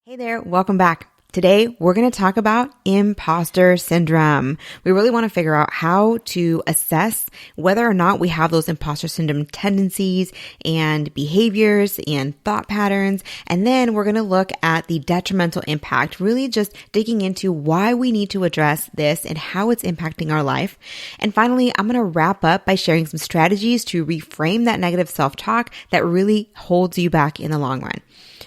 Hey there, welcome back. Today, we're going to talk about imposter syndrome. We really want to figure out how to assess whether or not we have those imposter syndrome tendencies and behaviors and thought patterns. And then we're going to look at the detrimental impact, really just digging into why we need to address this and how it's impacting our life. And finally, I'm going to wrap up by sharing some strategies to reframe that negative self-talk that really holds you back in the long run.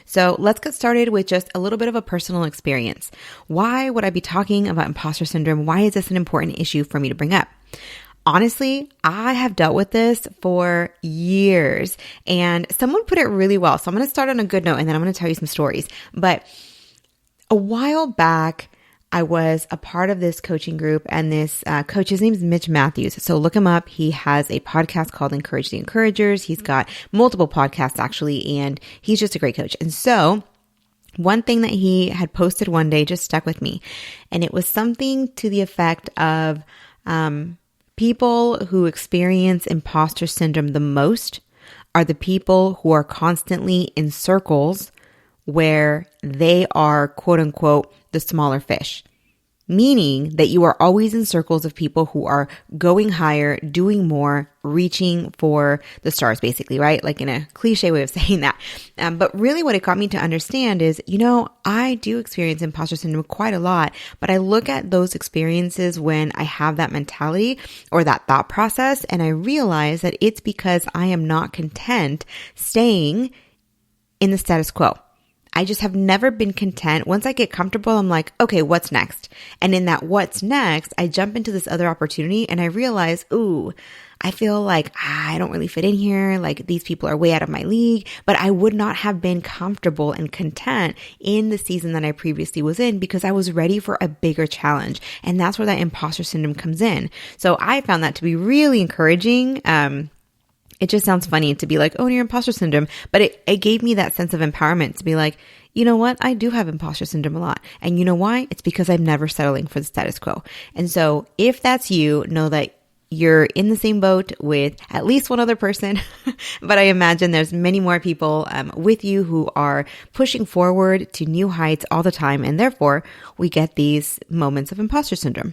So let's get started with just a little bit of a personal experience. Why would I be talking about imposter syndrome? Why is this an important issue for me to bring up? Honestly, I have dealt with this for years and someone put it really well. So I'm going to start on a good note and then I'm going to tell you some stories. But a while back, I was a part of this coaching group and this coach, his name is Mitch Matthews. So look him up. He has a podcast called Encourage the Encouragers. He's got multiple podcasts actually, and he's just a great coach. And so one thing that he had posted one day just stuck with me. And it was something to the effect of people who experience imposter syndrome the most are the people who are constantly in circles where they are, quote unquote, the smaller fish, meaning that you are always in circles of people who are going higher, doing more, reaching for the stars, basically, right? Like in a cliche way of saying that. But really what it got me to understand is, I do experience imposter syndrome quite a lot, but I look at those experiences when I have that mentality or that thought process, and I realize that it's because I am not content staying in the status quo. I just have never been content. Once I get comfortable, I'm like, okay, what's next? And in that what's next, I jump into this other opportunity and I realize, I feel like I don't really fit in here. Like these people are way out of my league, but I would not have been comfortable and content in the season that I previously was in because I was ready for a bigger challenge. And that's where that imposter syndrome comes in. So I found that to be really encouraging. It just sounds funny to be like, oh, you're imposter syndrome. But it gave me that sense of empowerment to be like, you know what? I do have imposter syndrome a lot. And you know why? It's because I'm never settling for the status quo. And so if that's you, know that you're in the same boat with at least one other person. But I imagine there's many more people with you who are pushing forward to new heights all the time. And therefore, we get these moments of imposter syndrome.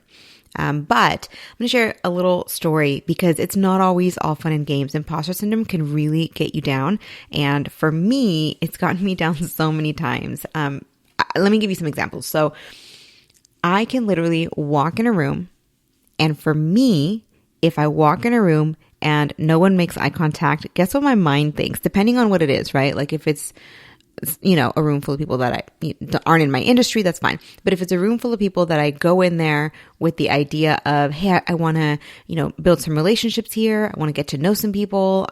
But I'm going to share a little story because it's not always all fun and games. Imposter syndrome can really get you down. And for me, it's gotten me down so many times. Let me give you some examples. So I can literally walk in a room. And for me, if I walk in a room and no one makes eye contact, guess what my mind thinks? Depending on what it is, right? Like if it's a room full of people that aren't in my industry, that's fine. But if it's a room full of people that I go in there with the idea of, hey, I want to, build some relationships here. I want to get to know some people.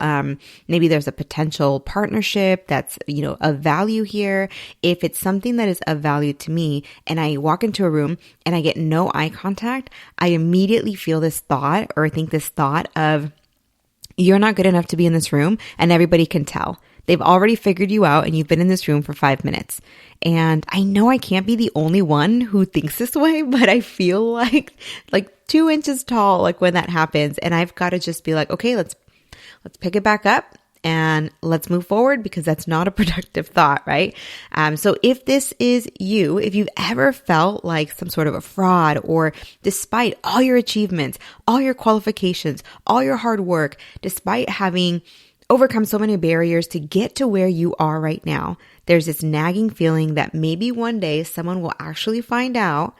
Maybe there's a potential partnership that's, of value here. If it's something that is of value to me and I walk into a room and I get no eye contact, I immediately feel this thought or think this thought of, you're not good enough to be in this room and everybody can tell. They've already figured you out and you've been in this room for 5 minutes. And I know I can't be the only one who thinks this way, but I feel like 2 inches tall, like when that happens. And I've got to just be like, okay, let's pick it back up and let's move forward because that's not a productive thought, right? So if this is you, if you've ever felt like some sort of a fraud or despite all your achievements, all your qualifications, all your hard work, despite having overcome so many barriers to get to where you are right now, there's this nagging feeling that maybe one day someone will actually find out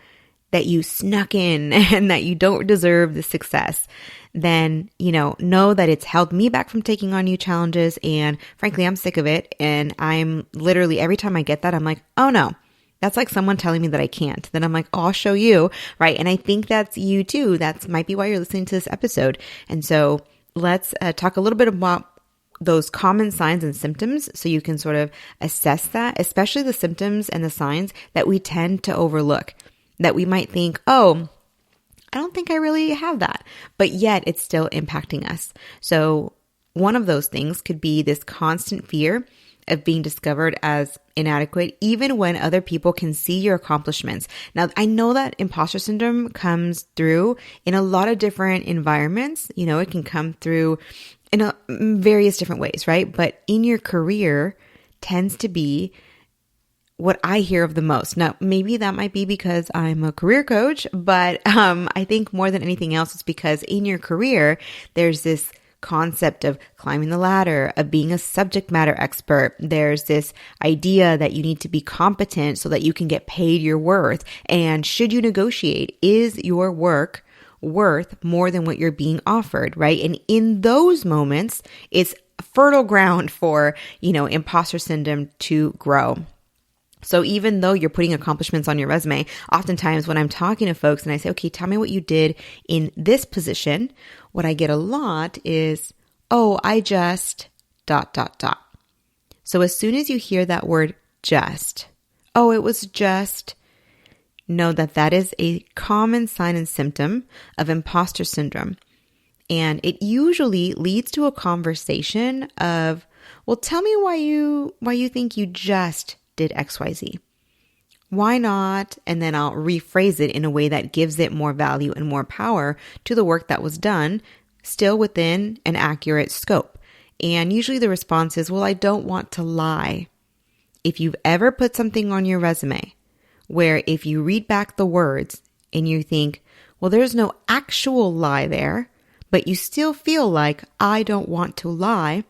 that you snuck in and that you don't deserve the success, then, know that it's held me back from taking on new challenges. And frankly, I'm sick of it. And I'm literally, every time I get that, I'm like, oh no, that's like someone telling me that I can't. Then I'm like, oh, I'll show you, right? And I think that's you too. That might be why you're listening to this episode. And so let's talk a little bit about those common signs and symptoms so you can sort of assess that, especially the symptoms and the signs that we tend to overlook, that we might think, oh, I don't think I really have that, but yet it's still impacting us. So one of those things could be this constant fear of being discovered as inadequate, even when other people can see your accomplishments. Now, I know that imposter syndrome comes through in a lot of different environments. It can come through in various different ways, right? But in your career tends to be what I hear of the most. Now, maybe that might be because I'm a career coach, but I think more than anything else, it's because in your career, there's this concept of climbing the ladder, of being a subject matter expert. There's this idea that you need to be competent so that you can get paid your worth. And should you negotiate, is your work worth more than what you're being offered, right? And in those moments, it's fertile ground for, imposter syndrome to grow. So even though you're putting accomplishments on your resume, oftentimes when I'm talking to folks and I say, okay, tell me what you did in this position, what I get a lot is, oh, I just ... So as soon as you hear that word just, oh, it was just, know that is a common sign and symptom of imposter syndrome. And it usually leads to a conversation of, well, tell me why you think you just did XYZ. Why not? And then I'll rephrase it in a way that gives it more value and more power to the work that was done, still within an accurate scope. And usually the response is, well, I don't want to lie. If you've ever put something on your resume where if you read back the words and you think, well, there's no actual lie there, but you still feel like I don't want to lie,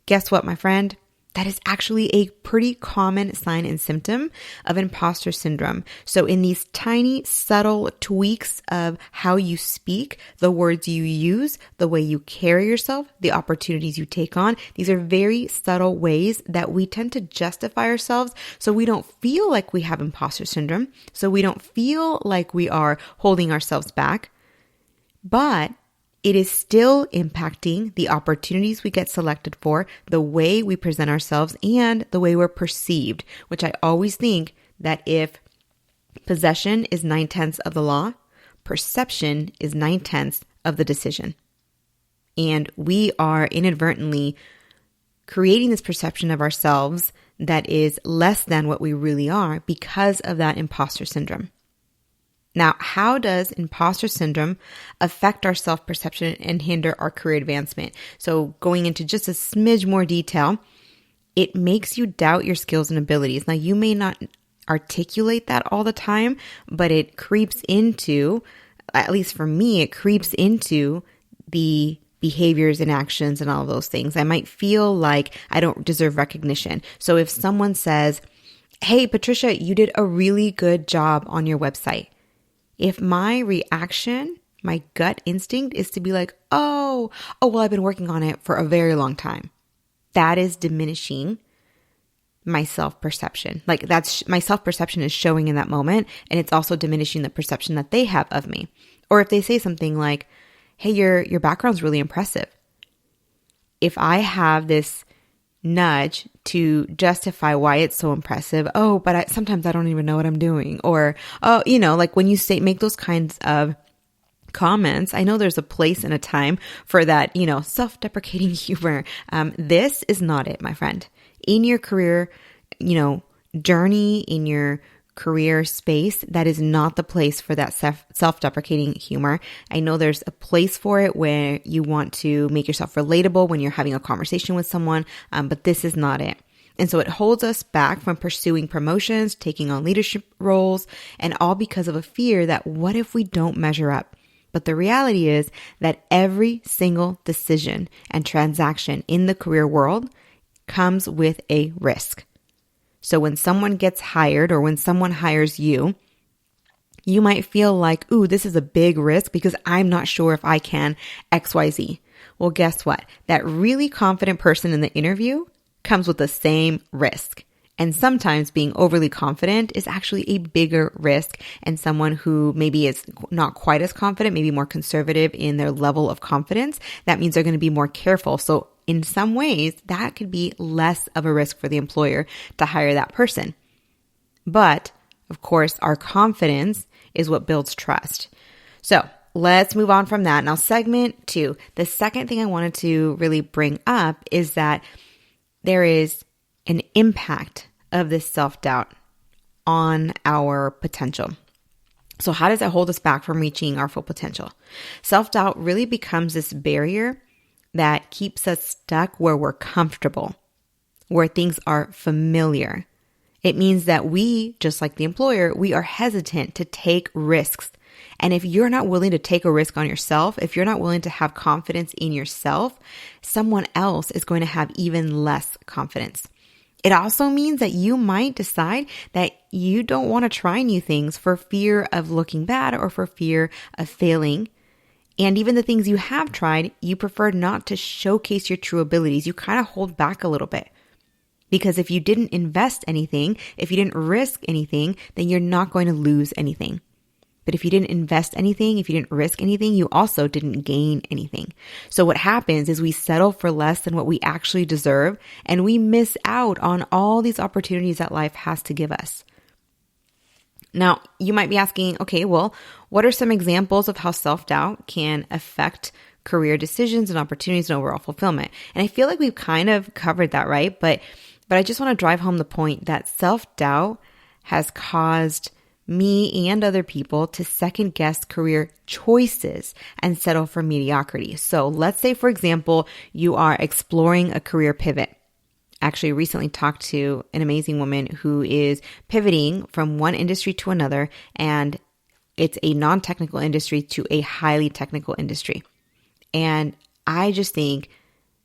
guess what, my friend? That is actually a pretty common sign and symptom of imposter syndrome. So in these tiny, subtle tweaks of how you speak, the words you use, the way you carry yourself, the opportunities you take on, these are very subtle ways that we tend to justify ourselves so we don't feel like we have imposter syndrome, so we don't feel like we are holding ourselves back. But it is still impacting the opportunities we get selected for, the way we present ourselves, and the way we're perceived, which I always think that if possession is 9/10 of the law, perception is 9/10 of the decision. And we are inadvertently creating this perception of ourselves that is less than what we really are because of that imposter syndrome. Now, how does imposter syndrome affect our self-perception and hinder our career advancement? So going into just a smidge more detail, it makes you doubt your skills and abilities. Now, you may not articulate that all the time, but it creeps into, at least for me, it creeps into the behaviors and actions and all of those things. I might feel like I don't deserve recognition. So if someone says, hey, Patricia, you did a really good job on your website. If my reaction, my gut instinct is to be like, oh, well, I've been working on it for a very long time. That is diminishing my self-perception. Like my self-perception is showing in that moment, and it's also diminishing the perception that they have of me. Or if they say something like, hey, your background's really impressive. If I have this nudge to justify why it's so impressive. Oh, but sometimes I don't even know what I'm doing. Or, oh, like when you make those kinds of comments, I know there's a place and a time for that, self-deprecating humor. This is not it, my friend. In your career, journey, in your career space, that is not the place for that self-deprecating humor. I know there's a place for it where you want to make yourself relatable when you're having a conversation with someone, but this is not it. And so it holds us back from pursuing promotions, taking on leadership roles, and all because of a fear that what if we don't measure up? But the reality is that every single decision and transaction in the career world comes with a risk. So when someone gets hired or when someone hires you, you might feel like, ooh, this is a big risk because I'm not sure if I can XYZ. Well, guess what? That really confident person in the interview comes with the same risk. And sometimes being overly confident is actually a bigger risk. And someone who maybe is not quite as confident, maybe more conservative in their level of confidence, that means they're going to be more careful. So in some ways, that could be less of a risk for the employer to hire that person. But of course, our confidence is what builds trust. So let's move on from that. Now, segment 2, the second thing I wanted to really bring up is that there is an impact of this self-doubt on our potential. So how does it hold us back from reaching our full potential? Self-doubt really becomes this barrier that keeps us stuck where we're comfortable, where things are familiar. It means that we, just like the employer, we are hesitant to take risks. And if you're not willing to take a risk on yourself, if you're not willing to have confidence in yourself, someone else is going to have even less confidence. It also means that you might decide that you don't want to try new things for fear of looking bad or for fear of failing. And even the things you have tried, you prefer not to showcase your true abilities. You kind of hold back a little bit. Because if you didn't invest anything, if you didn't risk anything, then you're not going to lose anything. But if you didn't invest anything, if you didn't risk anything, you also didn't gain anything. So what happens is we settle for less than what we actually deserve, and we miss out on all these opportunities that life has to give us. Now, you might be asking, okay, well, what are some examples of how self-doubt can affect career decisions and opportunities and overall fulfillment? And I feel like we've kind of covered that, right? But I just want to drive home the point that self-doubt has caused me and other people to second guess career choices and settle for mediocrity. So let's say, for example, you are exploring a career pivot. Actually recently talked to an amazing woman who is pivoting from one industry to another, and it's a non-technical industry to a highly technical industry. And I just think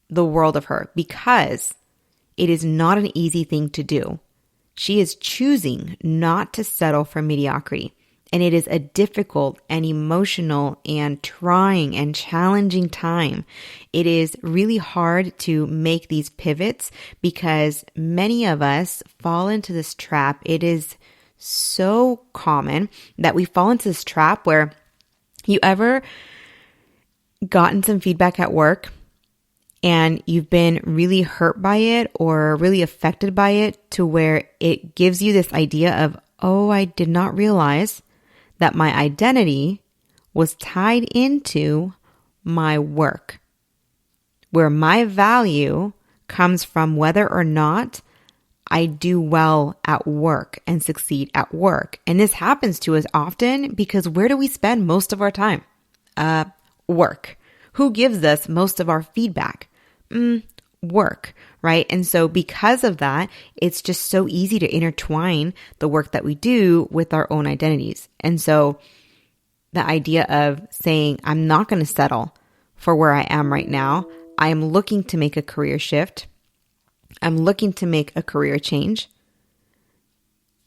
the world of her because it is not an easy thing to do. She is choosing not to settle for mediocrity. And it is a difficult and emotional and trying and challenging time. It is really hard to make these pivots because many of us fall into this trap. It is so common that we fall into this trap where you ever gotten some feedback at work and you've been really hurt by it or really affected by it to where it gives you this idea of, oh, I did not realize that my identity was tied into my work, where my value comes from whether or not I do well at work and succeed at work. And this happens to us often because where do we spend most of our time? Work. Who gives us most of our feedback? Work, right? And so because of that, it's just so easy to intertwine the work that we do with our own identities. And so the idea of saying, I'm not going to settle for where I am right now. I am looking to make a career shift. I'm looking to make a career change.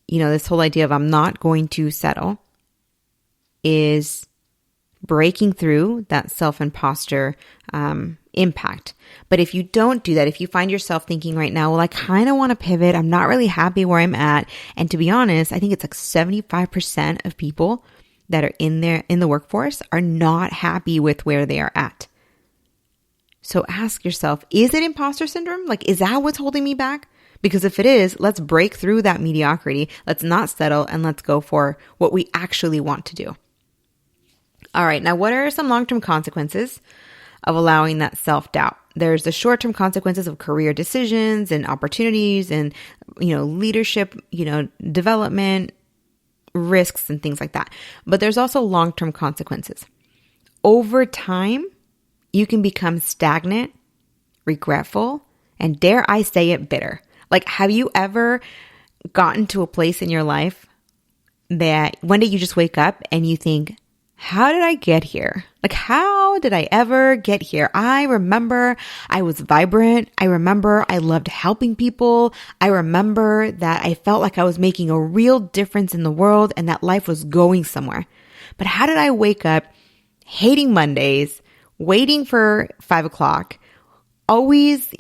You know, this whole idea of I'm not going to settle is breaking through that self-imposter impact. But if you don't do that, if you find yourself thinking right now, well, I kind of want to pivot. I'm not really happy where I'm at. And to be honest, I think it's like 75% of people that are in the workforce are not happy with where they are at. So ask yourself, is it imposter syndrome? Like, is that what's holding me back? Because if it is, let's break through that mediocrity. Let's not settle and let's go for what we actually want to do. All right. Now, what are some long-term consequences of allowing that self-doubt? There's the short-term consequences of career decisions and opportunities and, leadership, development, risks and things like that. But there's also long-term consequences. Over time, you can become stagnant, regretful, and dare I say it, bitter. Like, have you ever gotten to a place in your life that one day you just wake up and you think, how did I get here? Like, how did I ever get here? I remember I was vibrant. I remember I loved helping people. I remember that I felt like I was making a real difference in the world and that life was going somewhere. But how did I wake up hating Mondays, waiting for 5:00, always,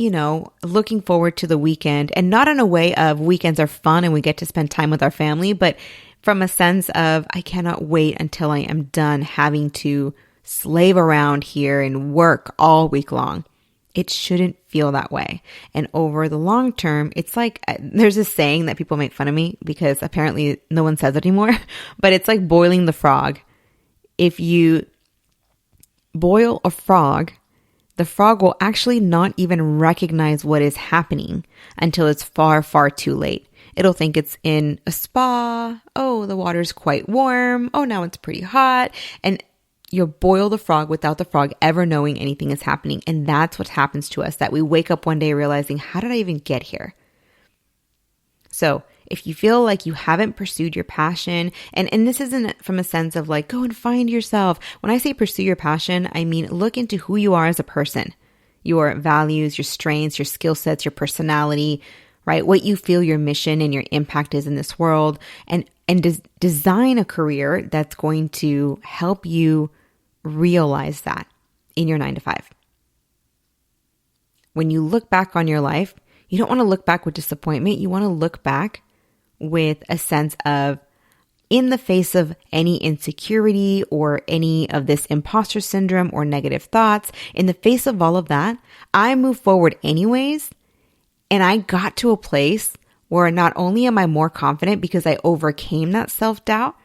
looking forward to the weekend, and not in a way of weekends are fun and we get to spend time with our family, but from a sense of, I cannot wait until I am done having to slave around here and work all week long. It shouldn't feel that way. And over the long term, it's like, there's this saying that people make fun of me because apparently no one says it anymore, but it's like boiling the frog. If you boil a frog, the frog will actually not even recognize what is happening until it's far, far too late. It'll think it's in a spa. Oh, the water's quite warm. Oh, now it's pretty hot. And you'll boil the frog without the frog ever knowing anything is happening. And that's what happens to us, that we wake up one day realizing, how did I even get here? So If you feel like you haven't pursued your passion, and this isn't from a sense of like, go and find yourself. When I say pursue your passion, I mean, look into who you are as a person, your values, your strengths, your skill sets, your personality, right? What you feel your mission and your impact is in this world, and design a career that's going to help you realize that in your 9 to 5. When you look back on your life, you don't want to look back with disappointment. You want to look back with a sense of, in the face of any insecurity or any of this imposter syndrome or negative thoughts, in the face of all of that, I move forward anyways. And I got to a place where not only am I more confident because I overcame that self-doubt,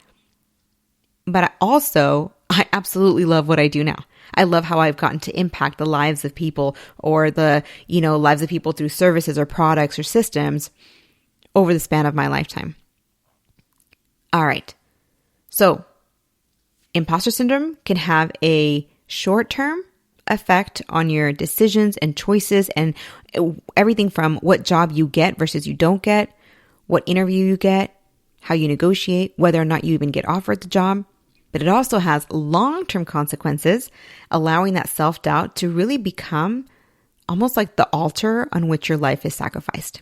but I absolutely love what I do now. I love how I've gotten to impact the lives of people, or the, lives of people through services or products or systems over the span of my lifetime. All right. So imposter syndrome can have a short-term effect on your decisions and choices, and everything from what job you get versus you don't get, what interview you get, how you negotiate, whether or not you even get offered the job. But it also has long-term consequences, allowing that self-doubt to really become almost like the altar on which your life is sacrificed.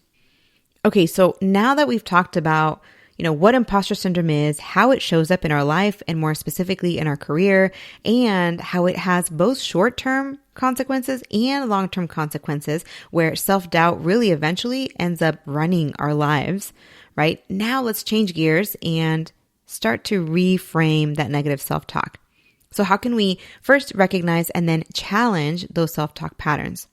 Okay, so now that we've talked about, what imposter syndrome is, how it shows up in our life, and more specifically in our career, and how it has both short-term consequences and long-term consequences, where self-doubt really eventually ends up running our lives, right? Now let's change gears and start to reframe that negative self-talk. So how can we first recognize and then challenge those self-talk patterns?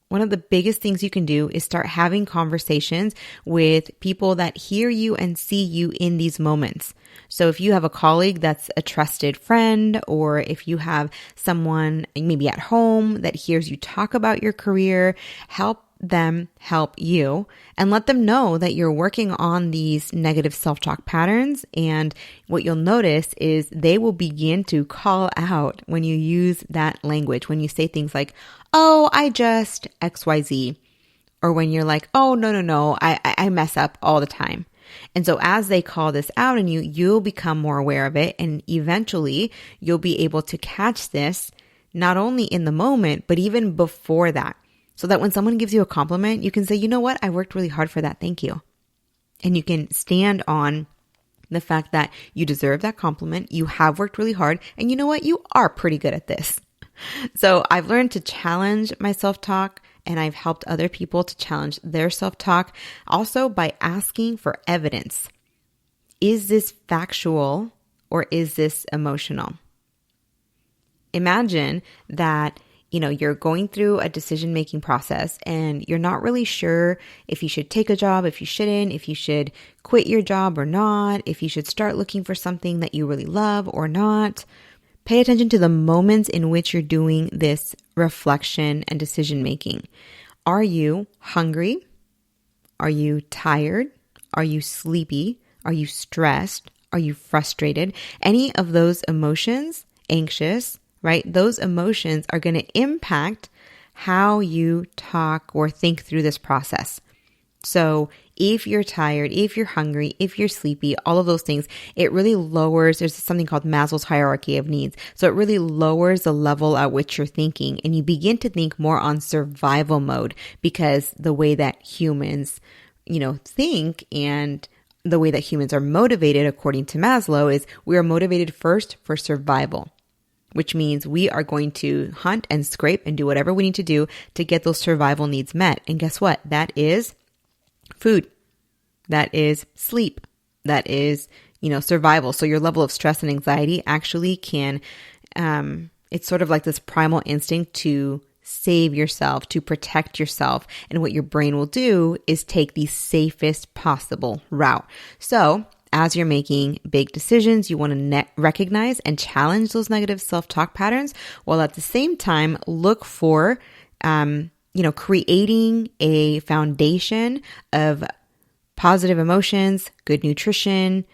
One of the biggest things you can do is start having conversations with people that hear you and see you in these moments. So if you have a colleague that's a trusted friend, or if you have someone maybe at home that hears you talk about your career, help them help you and let them know that you're working on these negative self-talk patterns. And what you'll notice is they will begin to call out when you use that language, when you say things like, oh, I just XYZ, or when you're like, oh, no, I mess up all the time. And so as they call this out in you, you'll become more aware of it. And eventually you'll be able to catch this not only in the moment, but even before that. So that when someone gives you a compliment, you can say, you know what? I worked really hard for that. Thank you. And you can stand on the fact that you deserve that compliment. You have worked really hard. And you know what? You are pretty good at this. So I've learned to challenge my self-talk, and I've helped other people to challenge their self-talk also by asking for evidence. Is this factual or is this emotional? Imagine that you're going through a decision-making process and you're not really sure if you should take a job, if you shouldn't, if you should quit your job or not, if you should start looking for something that you really love or not. Pay attention to the moments in which you're doing this reflection and decision-making. Are you hungry? Are you tired? Are you sleepy? Are you stressed? Are you frustrated? Any of those emotions, anxious, right? Those emotions are going to impact how you talk or think through this process. So if you're tired, if you're hungry, if you're sleepy, all of those things, it really lowers, there's something called Maslow's hierarchy of needs. So it really lowers the level at which you're thinking, and you begin to think more on survival mode, because the way that humans, think, and the way that humans are motivated, according to Maslow, is we are motivated first for survival, which means we are going to hunt and scrape and do whatever we need to do to get those survival needs met. And guess what? That is food. That is sleep. That is, survival. So your level of stress and anxiety actually can, it's sort of like this primal instinct to save yourself, to protect yourself. And what your brain will do is take the safest possible route. So as you're making big decisions, you want to recognize and challenge those negative self-talk patterns, while at the same time look for, creating a foundation of positive emotions, good nutrition,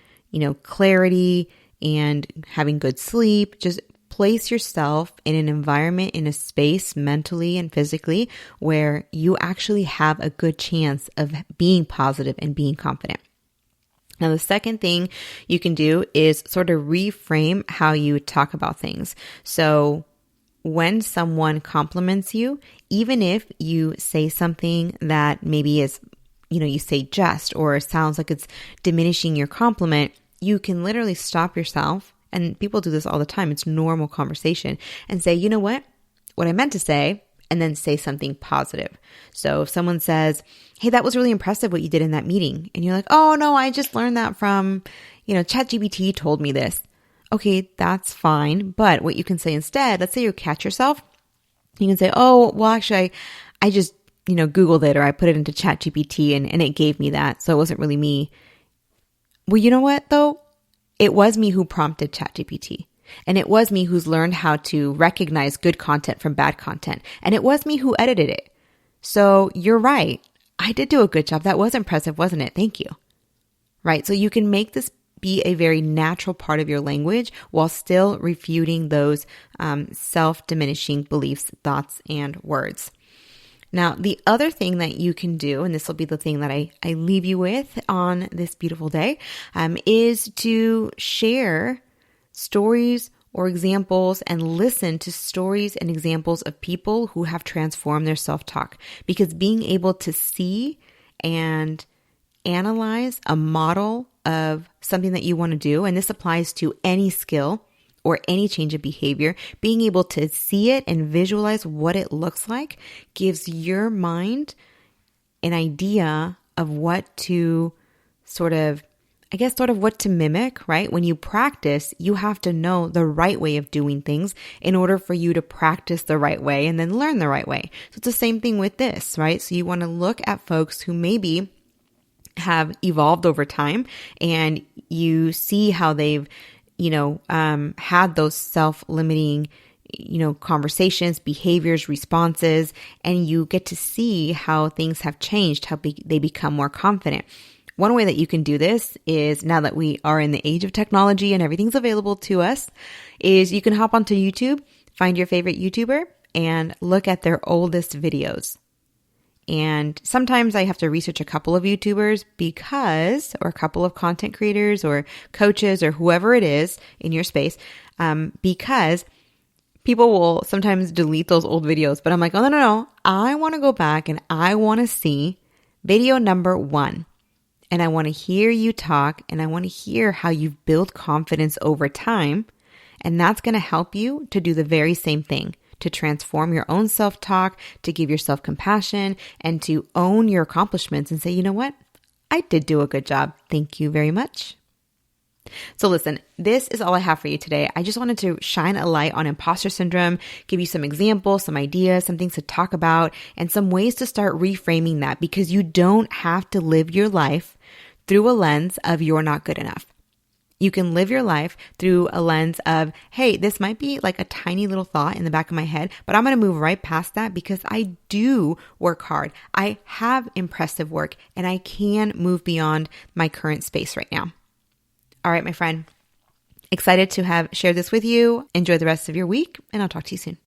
clarity, and having good sleep, just place yourself in an environment, in a space mentally and physically where you actually have a good chance of being positive and being confident. Now, the second thing you can do is sort of reframe how you talk about things. So when someone compliments you, even if you say something that maybe is, you say jest or sounds like it's diminishing your compliment, you can literally stop yourself. And people do this all the time. It's normal conversation and say, you know what I meant to say, and then say something positive. So if someone says, hey, that was really impressive what you did in that meeting. And you're like, oh no, I just learned that from, ChatGPT told me this. Okay, that's fine. But what you can say instead, let's say you catch yourself. You can say, oh, well, actually, I just, Googled it or I put it into ChatGPT and it gave me that. So it wasn't really me. Well, you know what though? It was me who prompted ChatGPT. And it was me who's learned how to recognize good content from bad content. And it was me who edited it. So you're right. I did do a good job. That was impressive, wasn't it? Thank you. Right? So you can make this be a very natural part of your language while still refuting those self-diminishing beliefs, thoughts, and words. Now, the other thing that you can do, and this will be the thing that I leave you with on this beautiful day, is to share stories or examples and listen to stories and examples of people who have transformed their self-talk. Because being able to see and analyze a model of something that you want to do, and this applies to any skill or any change of behavior, being able to see it and visualize what it looks like gives your mind an idea of what to what to mimic, right? When you practice, you have to know the right way of doing things in order for you to practice the right way and then learn the right way. So it's the same thing with this, right? So you want to look at folks who maybe have evolved over time and you see how they've had those self-limiting, conversations, behaviors, responses, and you get to see how things have changed, how they become more confident. One way that you can do this is, now that we are in the age of technology and everything's available to us, is you can hop onto YouTube, find your favorite YouTuber, and look at their oldest videos. And sometimes I have to research a couple of YouTubers or a couple of content creators or coaches or whoever it is in your space, because people will sometimes delete those old videos. But I'm like, oh, no. I want to go back and I want to see video number 1. And I want to hear you talk and I want to hear how you've built confidence over time. And that's going to help you to do the very same thing, to transform your own self-talk, to give yourself compassion, and to own your accomplishments and say, you know what? I did do a good job. Thank you very much. So listen, this is all I have for you today. I just wanted to shine a light on imposter syndrome, give you some examples, some ideas, some things to talk about, and some ways to start reframing that, because you don't have to live your life through a lens of you're not good enough. You can live your life through a lens of, hey, this might be like a tiny little thought in the back of my head, but I'm going to move right past that because I do work hard. I have impressive work and I can move beyond my current space right now. All right, my friend, excited to have shared this with you. Enjoy the rest of your week and I'll talk to you soon.